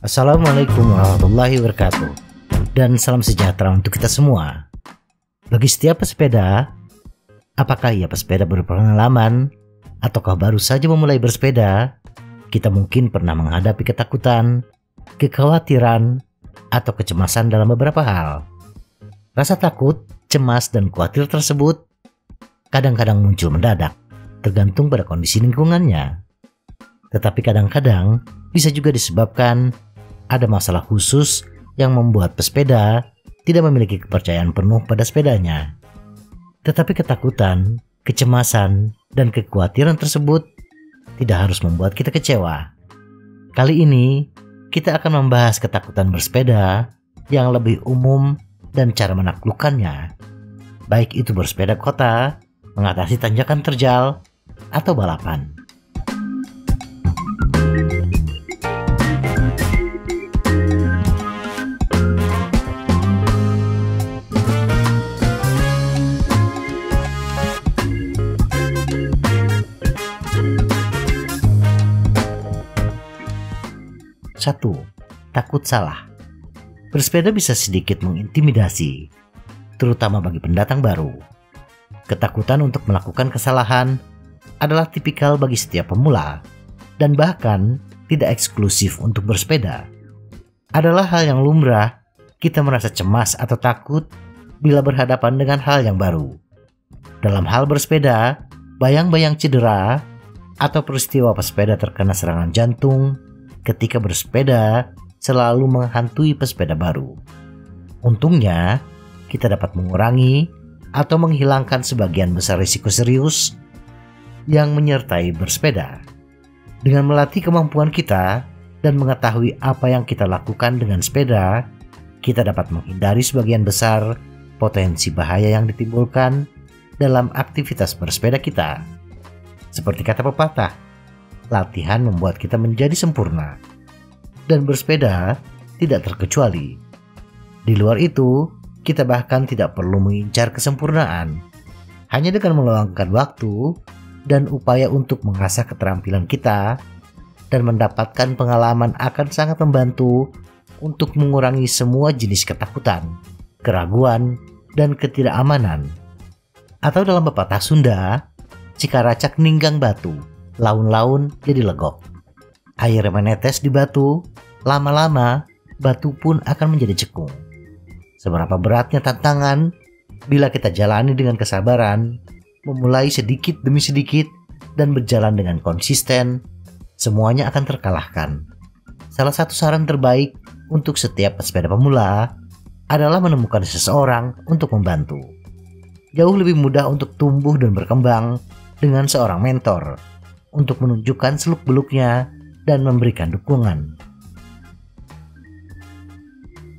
Assalamualaikum warahmatullahi wabarakatuh, dan salam sejahtera untuk kita semua. Bagi setiap pesepeda, apakah ia pesepeda berpengalaman ataukah baru saja memulai bersepeda, kita mungkin pernah menghadapi ketakutan, kekhawatiran, atau kecemasan dalam beberapa hal. Rasa takut, cemas, dan khawatir tersebut kadang-kadang muncul mendadak, tergantung pada kondisi lingkungannya. Tetapi kadang-kadang bisa juga disebabkan ada masalah khusus yang membuat pesepeda tidak memiliki kepercayaan penuh pada sepedanya. Tetapi ketakutan, kecemasan, dan kekhawatiran tersebut tidak harus membuat kita kecewa. Kali ini kita akan membahas ketakutan bersepeda yang lebih umum dan cara menaklukkannya, baik itu bersepeda kota, mengatasi tanjakan terjal, atau balapan. Satu, takut salah. Bersepeda bisa sedikit mengintimidasi, terutama bagi pendatang baru. Ketakutan untuk melakukan kesalahan adalah tipikal bagi setiap pemula, dan bahkan tidak eksklusif untuk bersepeda. Adalah hal yang lumrah kita merasa cemas atau takut bila berhadapan dengan hal yang baru. Dalam hal bersepeda, bayang-bayang cedera atau peristiwa pesepeda terkena serangan jantung ketika bersepeda selalu menghantui pesepeda baru. Untungnya, kita dapat mengurangi atau menghilangkan sebagian besar risiko serius yang menyertai bersepeda. Dengan melatih kemampuan kita dan mengetahui apa yang kita lakukan dengan sepeda, kita dapat menghindari sebagian besar potensi bahaya yang ditimbulkan dalam aktivitas bersepeda kita. Seperti kata pepatah, latihan membuat kita menjadi sempurna, dan bersepeda tidak terkecuali. Di luar itu, kita bahkan tidak perlu mengincar kesempurnaan. Hanya dengan meluangkan waktu dan upaya untuk mengasah keterampilan kita dan mendapatkan pengalaman akan sangat membantu untuk mengurangi semua jenis ketakutan, keraguan, dan ketidakamanan. Atau dalam pepatah Sunda, cikaracak ninggang batu, laun-laun jadi legok. Air menetes di batu, lama-lama batu pun akan menjadi cekung. Seberapa beratnya tantangan, bila kita jalani dengan kesabaran, memulai sedikit demi sedikit, dan berjalan dengan konsisten, semuanya akan terkalahkan. Salah satu saran terbaik untuk setiap pesepeda pemula adalah menemukan seseorang untuk membantu. Jauh lebih mudah untuk tumbuh dan berkembang dengan seorang mentor untuk menunjukkan seluk-beluknya dan memberikan dukungan.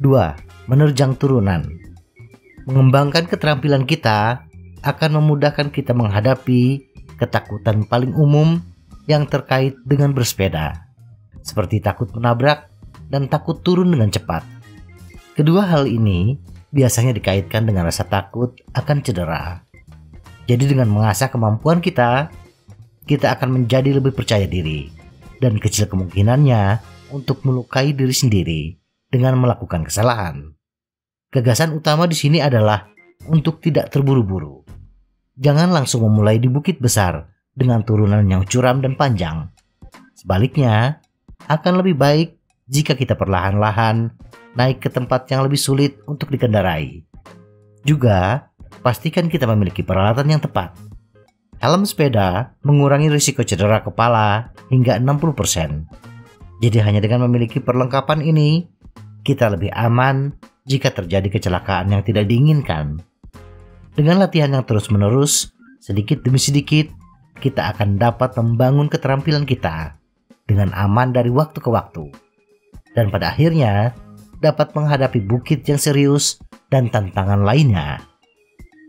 2. Menerjang turunan. Mengembangkan keterampilan kita akan memudahkan kita menghadapi ketakutan paling umum yang terkait dengan bersepeda, seperti takut menabrak dan takut turun dengan cepat. Kedua hal ini biasanya dikaitkan dengan rasa takut akan cedera. Jadi dengan mengasah kemampuan kita akan menjadi lebih percaya diri, dan kecil kemungkinannya untuk melukai diri sendiri dengan melakukan kesalahan. Gagasan utama di sini adalah untuk tidak terburu-buru. Jangan langsung memulai di bukit besar dengan turunan yang curam dan panjang. Sebaliknya, akan lebih baik jika kita perlahan-lahan naik ke tempat yang lebih sulit untuk dikendarai. Juga, pastikan kita memiliki peralatan yang tepat. Helm sepeda mengurangi risiko cedera kepala hingga 60%. Jadi hanya dengan memiliki perlengkapan ini, kita lebih aman jika terjadi kecelakaan yang tidak diinginkan. Dengan latihan yang terus-menerus, sedikit demi sedikit, kita akan dapat membangun keterampilan kita dengan aman dari waktu ke waktu. Dan pada akhirnya, dapat menghadapi bukit yang serius dan tantangan lainnya.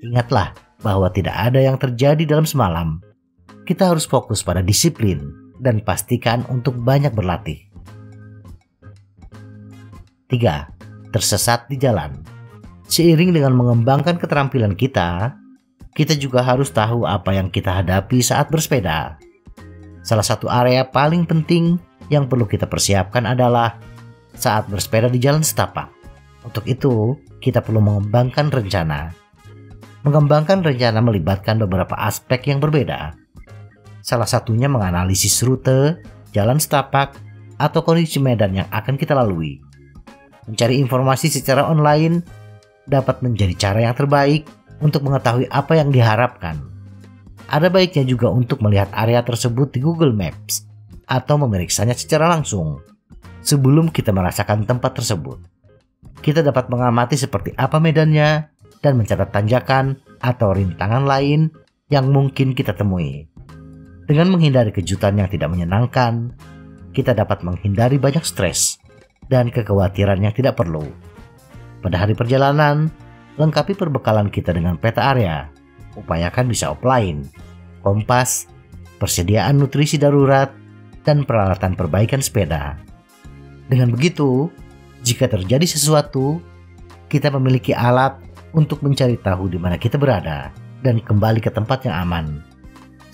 Ingatlah bahwa tidak ada yang terjadi dalam semalam. Kita harus fokus pada disiplin dan pastikan untuk banyak berlatih. 3. Tersesat di jalan. Seiring dengan mengembangkan keterampilan kita kita juga harus tahu apa yang kita hadapi saat bersepeda. Salah satu area paling penting yang perlu kita persiapkan adalah saat bersepeda di jalan setapak. Untuk itu, kita perlu mengembangkan rencana. Mengembangkan rencana melibatkan beberapa aspek yang berbeda. Salah satunya menganalisis rute, jalan setapak, atau kondisi medan yang akan kita lalui. Mencari informasi secara online dapat menjadi cara yang terbaik untuk mengetahui apa yang diharapkan. Ada baiknya juga untuk melihat area tersebut di Google Maps atau memeriksanya secara langsung sebelum kita merasakan tempat tersebut. Kita dapat mengamati seperti apa medannya dan mencatat tanjakan atau rintangan lain yang mungkin kita temui. Dengan menghindari kejutan yang tidak menyenangkan, kita dapat menghindari banyak stres dan kekhawatiran yang tidak perlu. Pada hari perjalanan, lengkapi perbekalan kita dengan peta area. Upayakan bisa offline, kompas, persediaan nutrisi darurat, dan peralatan perbaikan sepeda. Dengan begitu, jika terjadi sesuatu, kita memiliki alat untuk mencari tahu di mana kita berada dan kembali ke tempat yang aman.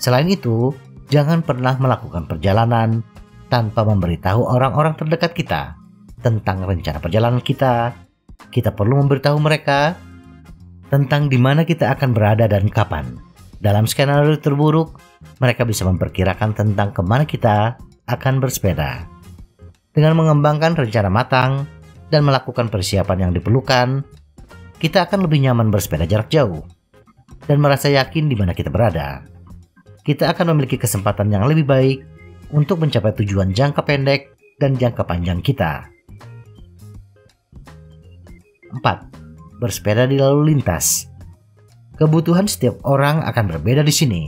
Selain itu, jangan pernah melakukan perjalanan tanpa memberitahu orang-orang terdekat kita tentang rencana perjalanan kita. Kita perlu memberitahu mereka tentang di mana kita akan berada dan kapan. Dalam skenario terburuk, mereka bisa memperkirakan tentang kemana kita akan bersepeda. Dengan mengembangkan rencana matang dan melakukan persiapan yang diperlukan, kita akan lebih nyaman bersepeda jarak jauh dan merasa yakin di mana kita berada. Kita akan memiliki kesempatan yang lebih baik untuk mencapai tujuan jangka pendek dan jangka panjang kita. 4. Bersepeda di lalu lintas. Kebutuhan setiap orang akan berbeda di sini.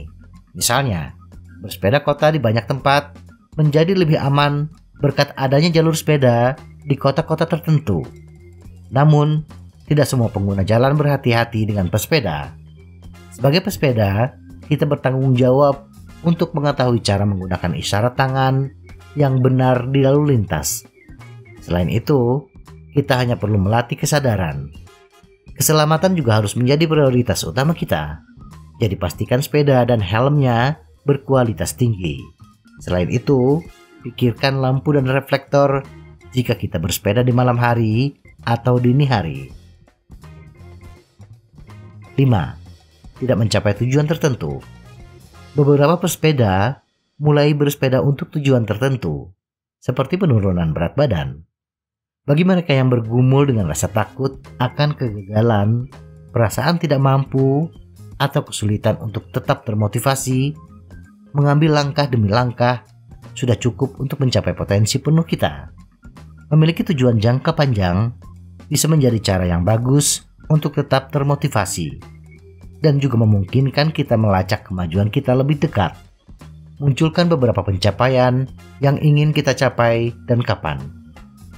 Misalnya, bersepeda kota di banyak tempat menjadi lebih aman berkat adanya jalur sepeda di kota-kota tertentu. Namun, tidak semua pengguna jalan berhati-hati dengan pesepeda. Sebagai pesepeda, kita bertanggung jawab untuk mengetahui cara menggunakan isyarat tangan yang benar di lalu lintas. Selain itu, kita hanya perlu melatih kesadaran. Keselamatan juga harus menjadi prioritas utama kita. Jadi pastikan sepeda dan helmnya berkualitas tinggi. Selain itu, pikirkan lampu dan reflektor jika kita bersepeda di malam hari atau dini hari. 5. Tidak mencapai tujuan tertentu. Beberapa pesepeda mulai bersepeda untuk tujuan tertentu, seperti penurunan berat badan. Bagi mereka yang bergumul dengan rasa takut akan kegagalan, perasaan tidak mampu, atau kesulitan untuk tetap termotivasi, mengambil langkah demi langkah sudah cukup untuk mencapai potensi penuh kita. Memiliki tujuan jangka panjang bisa menjadi cara yang bagus untuk tetap termotivasi dan juga memungkinkan kita melacak kemajuan kita lebih dekat. Munculkan beberapa pencapaian yang ingin kita capai dan kapan.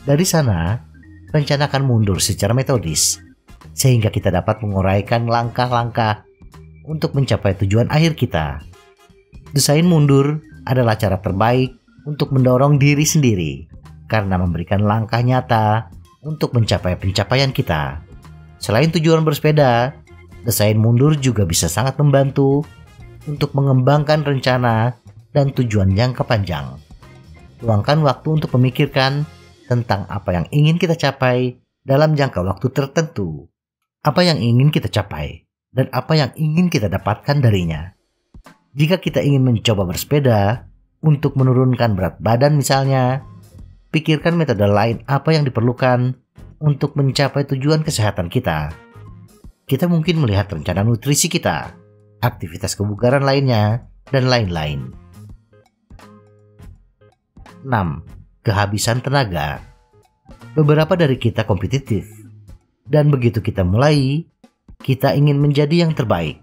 Dari sana, rencanakan mundur secara metodis, sehingga kita dapat menguraikan langkah-langkah untuk mencapai tujuan akhir kita. Desain mundur adalah cara terbaik untuk mendorong diri sendiri, karena memberikan langkah nyata untuk mencapai pencapaian kita. Selain tujuan bersepeda, desain mundur juga bisa sangat membantu untuk mengembangkan rencana dan tujuan jangka panjang. Luangkan waktu untuk memikirkan tentang apa yang ingin kita capai dalam jangka waktu tertentu, apa yang ingin kita capai, dan apa yang ingin kita dapatkan darinya. Jika kita ingin mencoba bersepeda untuk menurunkan berat badan misalnya, pikirkan metode lain apa yang diperlukan untuk mencapai tujuan kesehatan kita. Kita mungkin melihat rencana nutrisi kita, aktivitas kebugaran lainnya, dan lain-lain. 6. Kehabisan tenaga. Beberapa dari kita kompetitif, dan begitu kita mulai, kita ingin menjadi yang terbaik.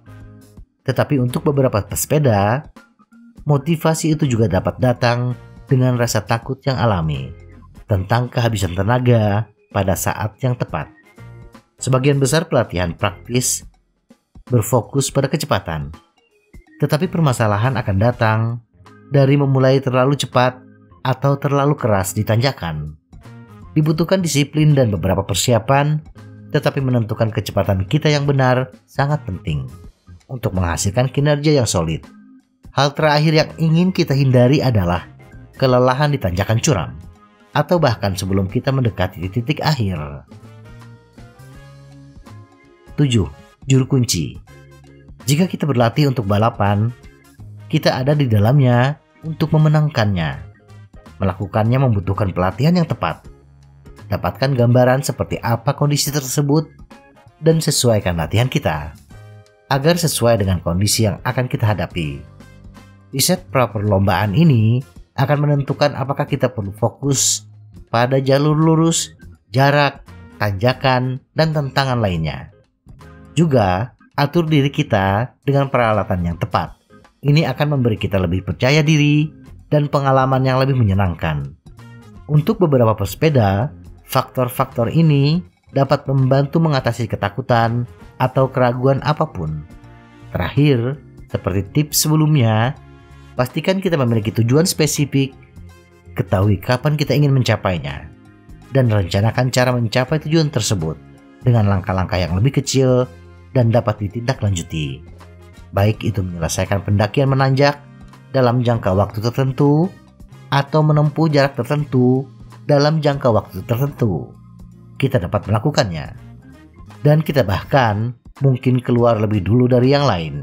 Tetapi untuk beberapa pesepeda, motivasi itu juga dapat datang dengan rasa takut yang alami tentang kehabisan tenaga pada saat yang tepat. Sebagian besar pelatihan praktis berfokus pada kecepatan, tetapi permasalahan akan datang dari memulai terlalu cepat atau terlalu keras di tanjakan. Dibutuhkan disiplin dan beberapa persiapan, tetapi menentukan kecepatan kita yang benar sangat penting. untuk menghasilkan kinerja yang solid. Hal terakhir yang ingin kita hindari adalah kelelahan di tanjakan curam, atau bahkan sebelum kita mendekati titik akhir. 7. Juru kunci. Jika kita berlatih untuk balapan, kita ada di dalamnya untuk memenangkannya. Melakukannya membutuhkan pelatihan yang tepat. Dapatkan gambaran seperti apa kondisi tersebut dan sesuaikan latihan kita agar sesuai dengan kondisi yang akan kita hadapi. Di set pra-perlombaan ini akan menentukan apakah kita perlu fokus pada jalur lurus, jarak, tanjakan, dan tantangan lainnya. Juga, atur diri kita dengan peralatan yang tepat. Ini akan memberi kita lebih percaya diri dan pengalaman yang lebih menyenangkan. Untuk beberapa pesepeda, faktor-faktor ini dapat membantu mengatasi ketakutan atau keraguan apapun. Terakhir, seperti tips sebelumnya, pastikan kita memiliki tujuan spesifik, ketahui kapan kita ingin mencapainya, dan rencanakan cara mencapai tujuan tersebut dengan langkah-langkah yang lebih kecil dan dapat ditindaklanjuti. Baik itu menyelesaikan pendakian menanjak dalam jangka waktu tertentu atau menempuh jarak tertentu dalam jangka waktu tertentu. Kita dapat melakukannya. Dan kita bahkan mungkin keluar lebih dulu dari yang lain.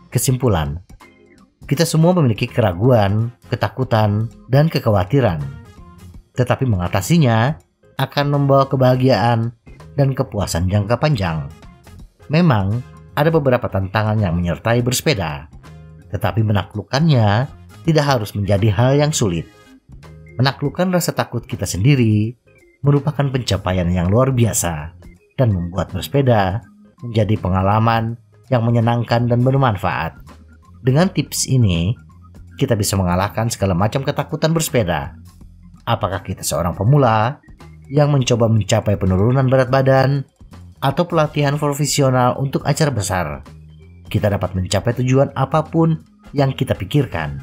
Kesimpulan, kita semua memiliki keraguan, ketakutan, dan kekhawatiran. Tetapi mengatasinya akan membawa kebahagiaan dan kepuasan jangka panjang. Memang ada beberapa tantangan yang menyertai bersepeda, tetapi menaklukkannya tidak harus menjadi hal yang sulit. Menaklukkan rasa takut kita sendiri merupakan pencapaian yang luar biasa dan membuat bersepeda menjadi pengalaman yang menyenangkan dan bermanfaat. Dengan tips ini, kita bisa mengalahkan segala macam ketakutan bersepeda. Apakah kita seorang pemula yang mencoba mencapai penurunan berat badan atau pelatihan profesional untuk acara besar, kita dapat mencapai tujuan apapun yang kita pikirkan.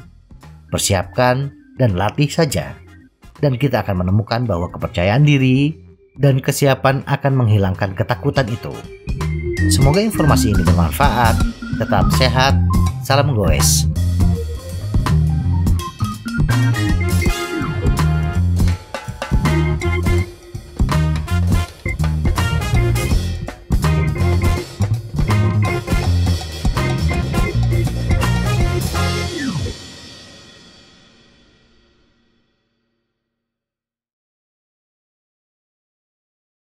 Persiapkan dan latih saja, dan kita akan menemukan bahwa kepercayaan diri dan kesiapan akan menghilangkan ketakutan itu. Semoga informasi ini bermanfaat. Tetap sehat. Salam goes.